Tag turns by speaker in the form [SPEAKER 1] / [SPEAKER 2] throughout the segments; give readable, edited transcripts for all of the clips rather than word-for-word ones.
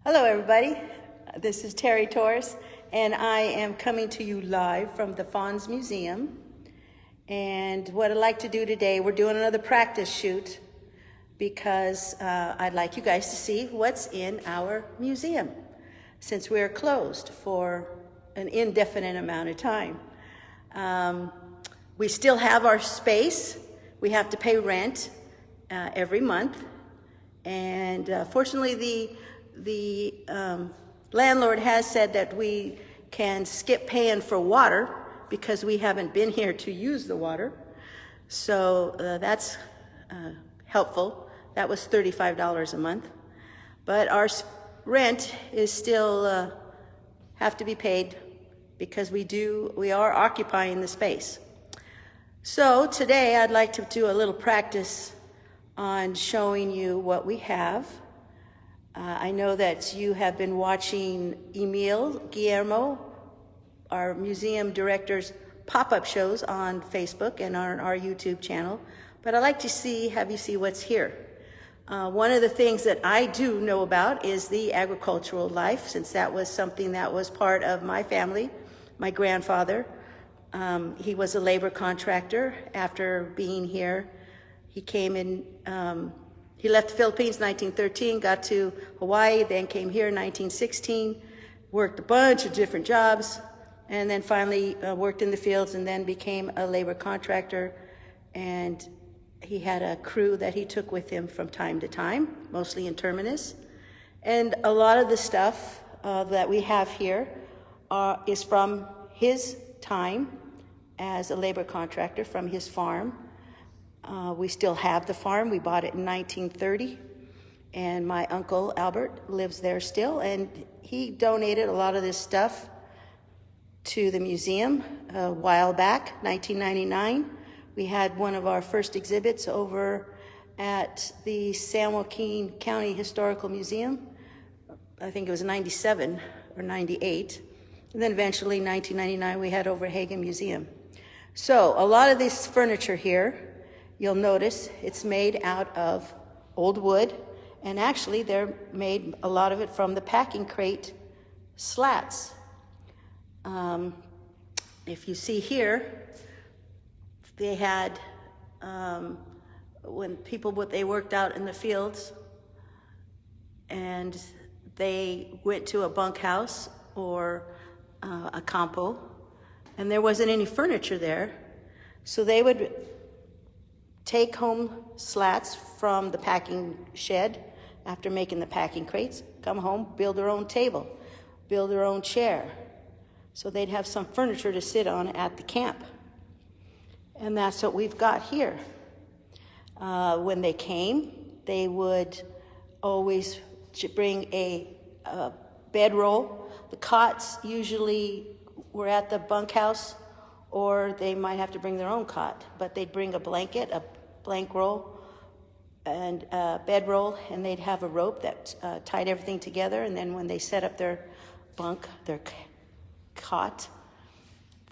[SPEAKER 1] Hello, everybody. This is Terry Torres, and I am coming to you live from the FANHS Museum. And what I'd like to do today, we're doing another practice shoot because I'd like you guys to see what's in our museum since we're closed for an indefinite amount of time. We still have our space. We have to pay rent every month. And fortunately, the landlord has said that we can skip paying for water because we haven't been here to use the water. So that's helpful. That was $35 a month. But our rent is still have to be paid because we are occupying the space. So today I'd like to do a little practice on showing you what we have. I know that you have been watching Guillermo, our museum director's pop-up shows on Facebook and on our YouTube channel, but I'd like to have you see what's here. One of the things that I do know about is the agricultural life, since that was something that was part of my family. My grandfather, he was a labor contractor. After being here, he came in, he left the Philippines in 1913, got to Hawaii, then came here in 1916, worked a bunch of different jobs, and then finally worked in the fields and then became a labor contractor. And he had a crew that he took with him from time to time, mostly in Terminus. And a lot of the stuff that we have here is from his time as a labor contractor, from his farm. We still have the farm. We bought it in 1930, and my uncle Albert lives there still, and he donated a lot of this stuff to the museum a while back, 1999. We had one of our first exhibits over at the San Joaquin County Historical Museum. I think it was 97 or 98. And then eventually, 1999, we had over Hagen Museum. So a lot of this furniture here, you'll notice it's made out of old wood, and actually they're made, a lot of it, from the packing crate slats. If you see here, they had, when they worked out in the fields and they went to a bunkhouse or a campo, and there wasn't any furniture there, so they would take home slats from the packing shed after making the packing crates, come home, build their own table, build their own chair. So they'd have some furniture to sit on at the camp. And that's what we've got here. When they came, they would always bring a bedroll. The cots usually were at the bunkhouse, or they might have to bring their own cot, but they'd bring a blanket, a blank roll, and a bedroll, and they'd have a rope that tied everything together, and then when they set up their bunk, their cot,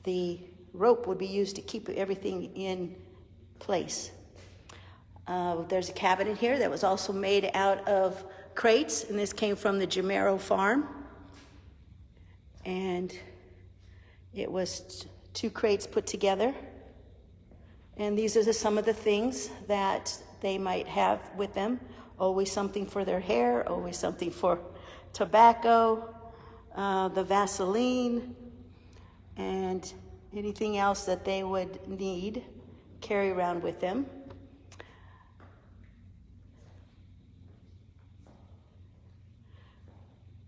[SPEAKER 1] the rope would be used to keep everything in place. There's a cabinet here that was also made out of crates, and this came from the Jamero farm, and it was 2 crates put together. And these are some of the things that they might have with them. Always something for their hair, always something for tobacco, the Vaseline, and anything else that they would need, carry around with them.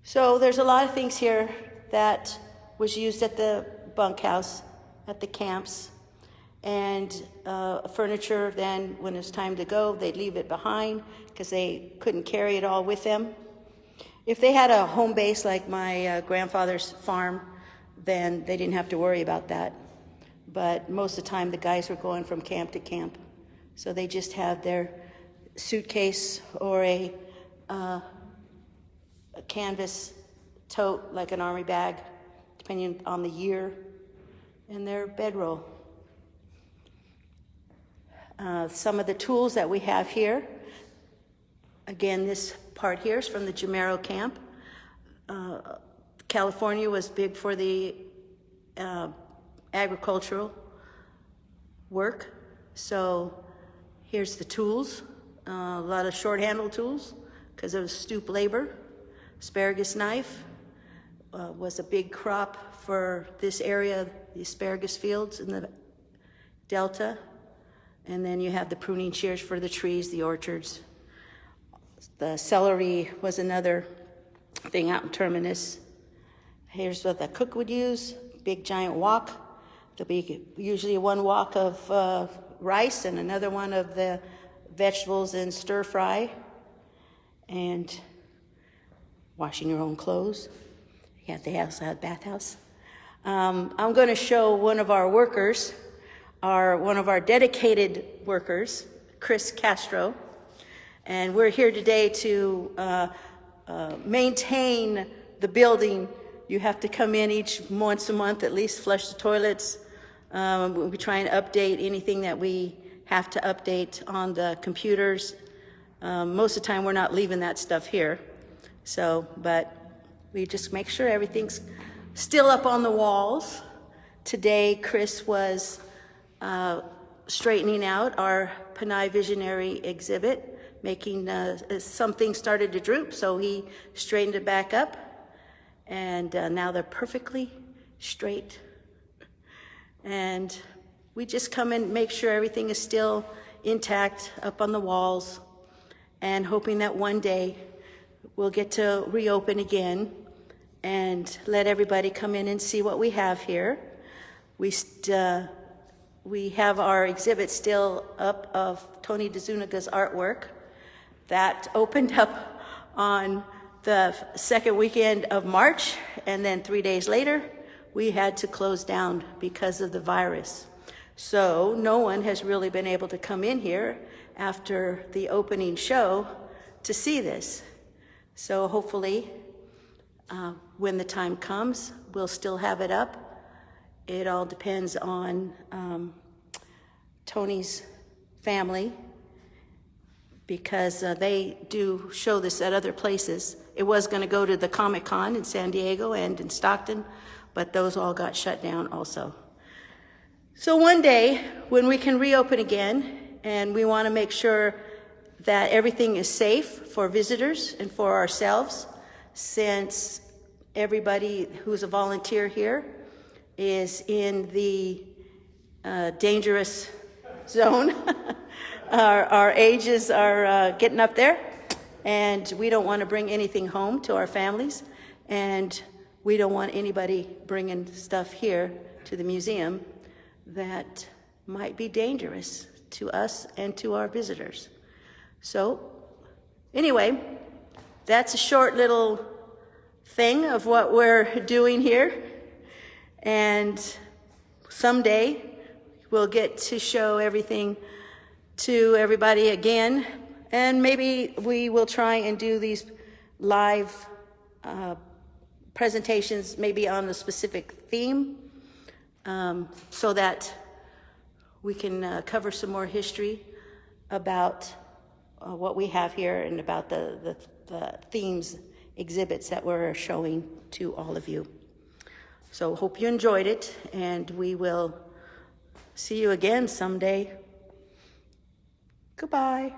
[SPEAKER 1] So there's a lot of things here that was used at the bunkhouse, at the camps, and furniture. Then when it's time to go, they'd leave it behind because they couldn't carry it all with them. If they had a home base like my grandfather's farm, then they didn't have to worry about that. But most of the time the guys were going from camp to camp, so they just had their suitcase or a canvas tote, like an army bag, depending on the year, and their bedroll. Some of the tools that we have here, again, this part here is from the Jamero camp. California was big for the agricultural work. So here's the tools, a lot of short-handled tools because of stoop labor. Asparagus knife was a big crop for this area, the asparagus fields in the Delta. And then you have the pruning shears for the trees, the orchards. The celery was another thing out in Terminus. Here's what the cook would use, big giant wok. There'll be usually one wok of rice and another one of the vegetables in stir fry. And washing your own clothes. Yeah, they also had a bathhouse. I'm going to show one of our workers, one of our dedicated workers, Chris Castro. And we're here today to maintain the building. You have to come in once a month, at least flush the toilets. We'll be trying to update anything that we have to update on the computers. Most of the time, we're not leaving that stuff here. So, but we just make sure everything's still up on the walls. Today, Chris was straightening out our Panay Visionary exhibit, making some things started to droop, so he straightened it back up. And now they're perfectly straight. And we just come and make sure everything is still intact up on the walls, and hoping that one day we'll get to reopen again and let everybody come in and see what we have here. We have our exhibit still up of Tony DeZuniga's artwork. That opened up on the second weekend of March, and then 3 days later, we had to close down because of the virus. So no one has really been able to come in here after the opening show to see this. So hopefully, when the time comes, we'll still have it up. It all depends on Tony's family, because they do show this at other places. It was going to go to the Comic-Con in San Diego and in Stockton, but those all got shut down also. So one day, when we can reopen again, and we want to make sure that everything is safe for visitors and for ourselves, since everybody who's a volunteer here is in the dangerous zone. Our ages are getting up there, and we don't want to bring anything home to our families, and we don't want anybody bringing stuff here to the museum that might be dangerous to us and to our visitors. So anyway, that's a short little thing of what we're doing here, and someday we'll get to show everything to everybody again, and maybe we will try and do these live presentations maybe on a specific theme, so that we can cover some more history about what we have here and about the themes, exhibits that we're showing to all of you. So hope you enjoyed it, and we will see you again someday. Goodbye.